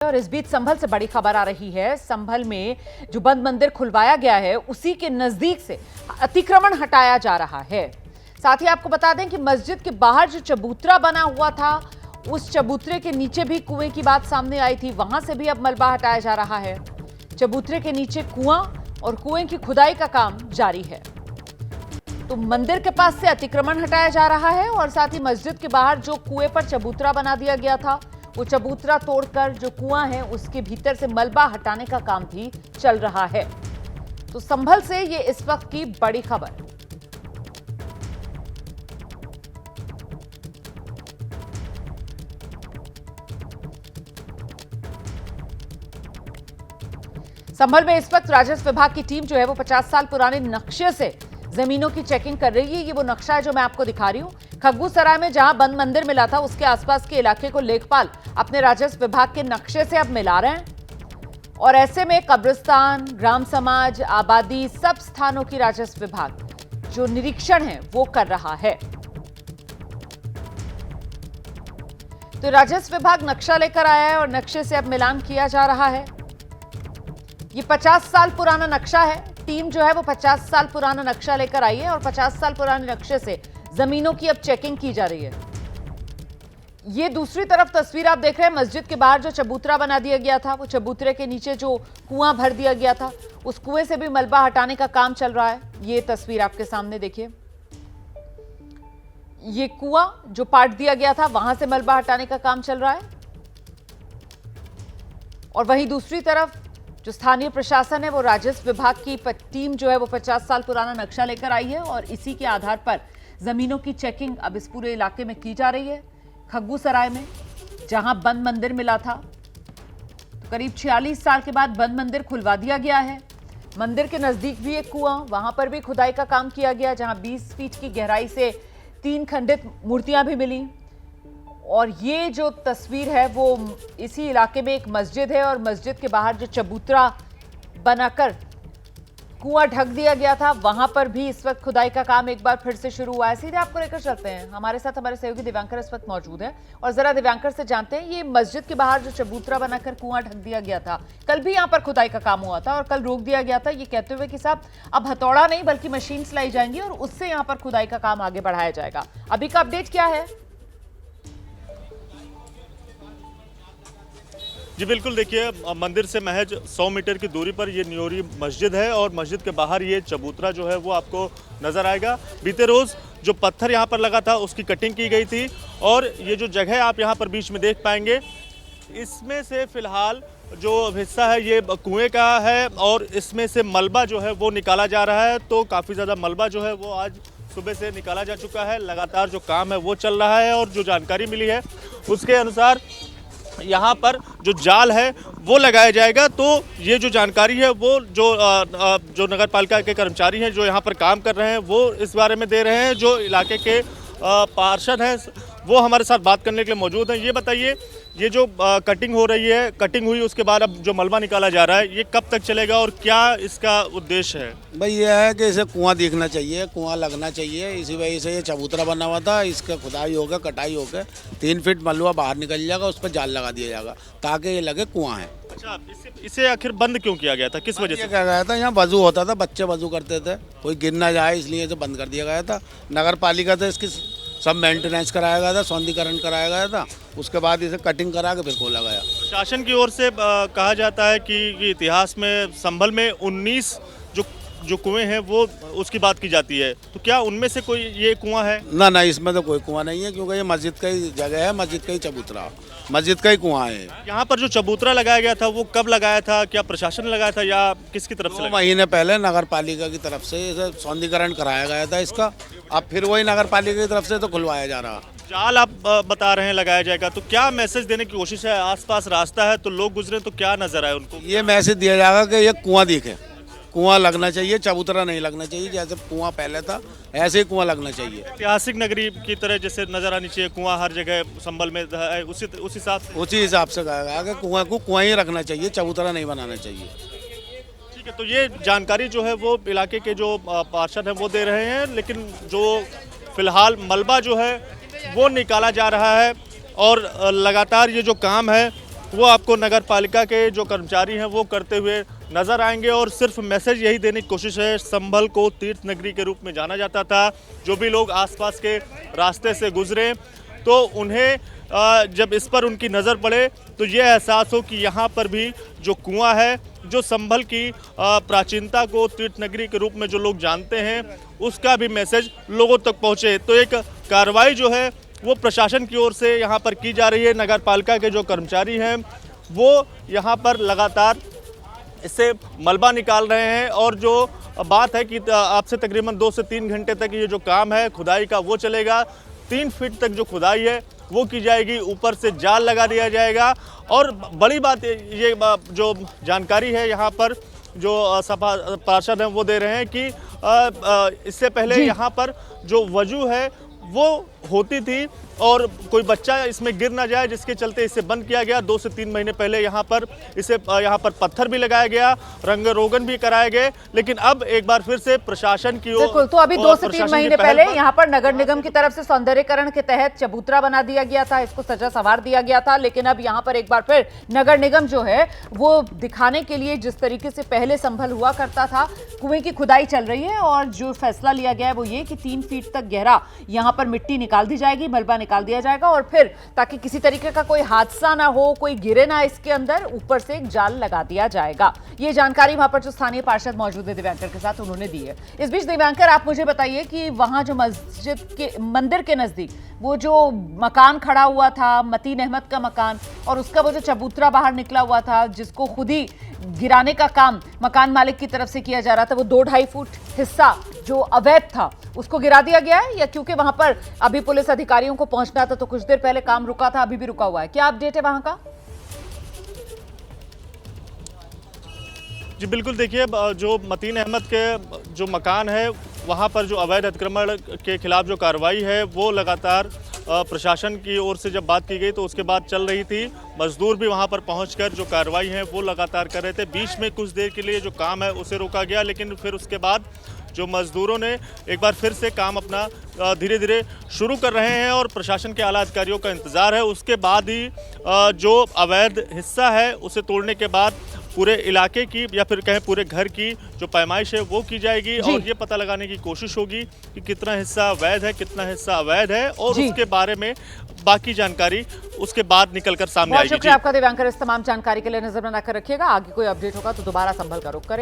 और इस बीच संभल से बड़ी खबर आ रही है। संभल में जो बंद मंदिर खुलवाया गया है उसी के नजदीक से अतिक्रमण हटाया जा रहा है। साथ ही आपको बता दें कि मस्जिद के बाहर जो चबूतरा बना हुआ था उस चबूतरे के नीचे भी कुएं की बात सामने आई थी, वहां से भी अब मलबा हटाया जा रहा है। चबूतरे के नीचे कुआं और कुएं की खुदाई का काम जारी है। तो मंदिर के पास से अतिक्रमण हटाया जा रहा है और साथ ही मस्जिद के बाहर जो कुएं पर चबूतरा बना दिया गया था वो चबूतरा तोड़कर जो कुआं है उसके भीतर से मलबा हटाने का काम भी चल रहा है। तो संभल से ये इस वक्त की बड़ी खबर। संभल में इस वक्त राजस्व विभाग की टीम जो है वो 50 साल पुराने नक्शे से जमीनों की चेकिंग कर रही है। ये वो नक्शा है जो मैं आपको दिखा रही हूं। खग्गूसराय में जहां बंद मंदिर मिला था उसके आसपास के इलाके को लेखपाल अपने राजस्व विभाग के नक्शे से अब मिला रहे हैं और ऐसे में कब्रिस्तान, ग्राम समाज, आबादी, सब स्थानों की राजस्व विभाग जो निरीक्षण है वो कर रहा है। तो राजस्व विभाग नक्शा लेकर आया है और नक्शे से अब मिलान किया जा रहा है। ये 50 साल पुराना नक्शा है। टीम जो है वो 50 साल पुराना नक्शा लेकर आई है और 50 साल पुराने नक्शे से जमीनों की अब चेकिंग की जा रही है। ये दूसरी तरफ तस्वीर आप देख रहे हैं, मस्जिद के बाहर जो चबूतरा बना दिया गया था वो चबूतरे के नीचे जो कुआं भर दिया गया था उस कुएं से भी मलबा हटाने का काम चल रहा है। ये तस्वीर आपके सामने देखिए, ये कुआं जो पाट दिया गया था वहां से मलबा हटाने का काम चल रहा है और वहीं दूसरी तरफ जो स्थानीय प्रशासन है वो राजस्व विभाग की टीम जो है वो 50 साल पुराना नक्शा लेकर आई है और इसी के आधार पर जमीनों की चेकिंग अब इस पूरे इलाके में की जा रही है। खग्गूसराय में जहां बंद मंदिर मिला था तो करीब 46 साल के बाद बंद मंदिर खुलवा दिया गया है। मंदिर के नजदीक भी एक कुआं, वहां पर भी खुदाई का काम किया गया जहां 20 फीट की गहराई से 3 खंडित मूर्तियां भी मिली। और ये जो तस्वीर है वो इसी इलाके में एक मस्जिद है और मस्जिद के बाहर जो चबूतरा बनाकर कुआं ढक दिया गया था वहां पर भी इस वक्त खुदाई का काम एक बार फिर से शुरू हुआ है। सीधे आपको लेकर चलते हैं, हमारे साथ हमारे सहयोगी दिव्यांकर इस वक्त मौजूद है और जरा दिव्यांकर से जानते हैं ये मस्जिद के बाहर जो चबूतरा बनाकर कुआं ढक दिया गया था, कल भी यहाँ पर खुदाई का काम हुआ था और कल रोक दिया गया था ये कहते हुए कि साहब अब हथौड़ा नहीं बल्कि मशीन लाई जाएंगी और उससे यहाँ पर खुदाई का काम आगे बढ़ाया जाएगा। अभी का अपडेट क्या है? जी बिल्कुल, देखिए मंदिर से महज 100 मीटर की दूरी पर ये न्योरी मस्जिद है और मस्जिद के बाहर ये चबूतरा जो है वो आपको नज़र आएगा। बीते रोज़ जो पत्थर यहाँ पर लगा था उसकी कटिंग की गई थी और ये जो जगह आप यहाँ पर बीच में देख पाएंगे इसमें से फ़िलहाल जो हिस्सा है ये कुएं का है और इसमें से मलबा जो है वो निकाला जा रहा है। तो काफ़ी ज़्यादा मलबा जो है वो आज सुबह से निकाला जा चुका है। लगातार जो काम है वो चल रहा है और जो जानकारी मिली है उसके अनुसार यहाँ पर जो जाल है वो लगाया जाएगा। तो ये जो जानकारी है वो जो नगर पालिका के कर्मचारी हैं जो यहाँ पर काम कर रहे हैं वो इस बारे में दे रहे हैं। जो इलाके के पार्षद हैं वो हमारे साथ बात करने के लिए मौजूद हैं। ये बताइए, ये जो कटिंग हो रही है, कटिंग हुई उसके बाद अब जो मलबा निकाला जा रहा है ये कब तक चलेगा और क्या इसका उद्देश्य है? भाई ये है कि इसे कुआं दिखना चाहिए, कुआं लगना चाहिए, इसी वजह से ये चबूतरा बना हुआ था। इसका खुदाई होकर कटाई होकर 3 फीट मलबा बाहर निकल जाएगा, उस पर जाल लगा दिया जाएगा ताकि ये लगे कुआं है। अच्छा, इसे आखिर बंद क्यों किया गया था, किस वजह से किया गया था? यहाँ वजू होता था, बच्चे वजू करते थे, कोई गिर ना जाए इसलिए इसे बंद कर दिया गया था। नगर पालिका से इसकी सब मेंटेनेंस कराया गया था, सौंदर्यीकरण कराया गया था, उसके बाद इसे कटिंग करा के फिर खोला गया। शासन की ओर से कहा जाता है कि इतिहास में संभल में 19 जो कुएं हैं वो उसकी बात की जाती है, तो क्या उनमें से कोई ये कुआं है? ना, इसमें तो कोई कुआं नहीं है क्योंकि ये मस्जिद का ही जगह है, मस्जिद का ही चबूतरा, मस्जिद का ही कुआं है। यहाँ पर जो चबूतरा लगाया गया था वो कब लगाया था? क्या प्रशासन ने लगाया था या किसकी तरफ से? 2 महीने पहले नगर पालिका की तरफ से इसे सौंदर्यीकरण कराया गया था इसका। अब फिर वही नगर पालिका की तरफ से तो खुलवाया जा रहा। जाल आप बता रहे हैं लगाया जाएगा, तो क्या मैसेज देने की कोशिश है? आसपास रास्ता है तो लोग गुजरे तो क्या नजर आए उनको? ये मैसेज दिया जाएगा कि ये कुआं दिखे, कुआं लगना चाहिए, चबूतरा नहीं लगना चाहिए। जैसे कुआं पहले था ऐसे ही कुआं लगना चाहिए। ऐतिहासिक नगरी की तरह जैसे नजर आनी चाहिए, कुआं हर जगह संभल में है, उसी हिसाब से कहा गया कि कुआं को कुआं ही रखना चाहिए, चबूतरा नहीं बनाना चाहिए। ठीक है, तो ये जानकारी जो है वो इलाके के जो पार्षद हैं वो दे रहे हैं, लेकिन जो फिलहाल मलबा जो है वो निकाला जा रहा है और लगातार ये जो काम है वो आपको नगर पालिका के जो कर्मचारी हैं वो करते हुए नजर आएंगे। और सिर्फ मैसेज यही देने की कोशिश है, संभल को तीर्थ नगरी के रूप में जाना जाता था। जो भी लोग आसपास के रास्ते से गुजरे तो उन्हें जब इस पर उनकी नज़र पड़े तो ये एहसास हो कि यहाँ पर भी जो कुआं है, जो संभल की प्राचीनता को तीर्थ नगरी के रूप में जो लोग जानते हैं, उसका भी मैसेज लोगों तक पहुँचे। तो एक कार्रवाई जो है वो प्रशासन की ओर से यहाँ पर की जा रही है। नगर पालिका के जो कर्मचारी हैं वो यहाँ पर लगातार इससे मलबा निकाल रहे हैं। और जो बात है कि आपसे तकरीबन 2 से 3 घंटे तक ये जो काम है खुदाई का वो चलेगा। 3 फीट तक जो खुदाई है वो की जाएगी, ऊपर से जाल लगा दिया जाएगा। और बड़ी बात ये जो जानकारी है यहाँ पर जो सभा पार्षद हैं वो दे रहे हैं कि इससे पहले यहाँ पर जो वजू है वो होती थी और कोई बच्चा इसमें गिर ना जाए, जिसके चलते इसे बंद किया गया। 2 से 3 महीने पहले यहाँ पर पत्थर भी लगाया गया, रंग रोगन भी कराए गए। लेकिन अब एक बार फिर से प्रशासन की ओर, बिल्कुल, तो अभी 2 से 3 महीने पहले यहाँ पर नगर निगम की तरफ से सौंदर्यीकरण के तहत चबूतरा बना दिया गया था, इसको सजा संवार दिया गया था। लेकिन अब यहाँ पर एक बार फिर नगर निगम जो है वो दिखाने के लिए, जिस तरीके से पहले संभल हुआ करता था, कुएं की खुदाई चल रही है। और जो फैसला लिया गया है वो ये कि 3 फीट तक गहरा यहाँ पर मिट्टी निकाल दी जाएगी, मलबा निकाल दिया जाएगा। और फिर ताकि किसी तरीके का कोई हादसा ना हो, कोई गिरे ना इसके अंदर, ऊपर से एक जाल लगा दिया जाएगा। ये जानकारी वहां पर जो स्थानीय पार्षद मौजूद है दिव्यांकर के साथ, उन्होंने दी है। इस बीच दिव्यांकर, आप मुझे बताइए कि वहां जो मस्जिद के मंदिर के नजदीक वो जो मकान खड़ा हुआ था, मतीन अहमद का मकान, और उसका वो जो चबूतरा बाहर निकला हुआ था जिसको खुद ही गिराने का काम मकान मालिक की तरफ से किया जा रहा था, वो 2-2.5 फुट हिस्सा जो अवैध था उसको गिरा दिया गया है, या क्योंकि वहां पर अभी पुलिस अधिकारियों को पहुंचना था तो कुछ देर पहले काम रुका था, अभी भी रुका हुआ है? क्या अपडेट है वहां का? जी बिल्कुल, देखिए जो मतीन अहमद के जो मकान है वहाँ पर जो अवैध अतिक्रमण के खिलाफ जो कार्रवाई है वो लगातार प्रशासन की ओर से जब बात की गई तो उसके बाद चल रही थी। मजदूर भी वहाँ पर पहुंचकर जो कार्रवाई है वो लगातार कर रहे थे। बीच में कुछ देर के लिए जो काम है उसे रोका गया, लेकिन फिर उसके बाद जो मजदूरों ने एक बार फिर से काम अपना धीरे धीरे शुरू कर रहे हैं और प्रशासन के आला अधिकारियों का इंतज़ार है। उसके बाद ही जो अवैध हिस्सा है उसे तोड़ने के बाद पूरे इलाके की या फिर कहें पूरे घर की जो पैमाइश है वो की जाएगी और ये पता लगाने की कोशिश होगी कि कितना हिस्सा वैध है, कितना हिस्सा अवैध है, और उसके बारे में बाकी जानकारी उसके बाद निकलकर सामने आएगी। शुक्रिया आपका दिव्यांकर, इस तमाम जानकारी के लिए नजर बनाकर रखिएगा। आगे कोई अपडेट होगा तो दोबारा संभल कर रुक करें।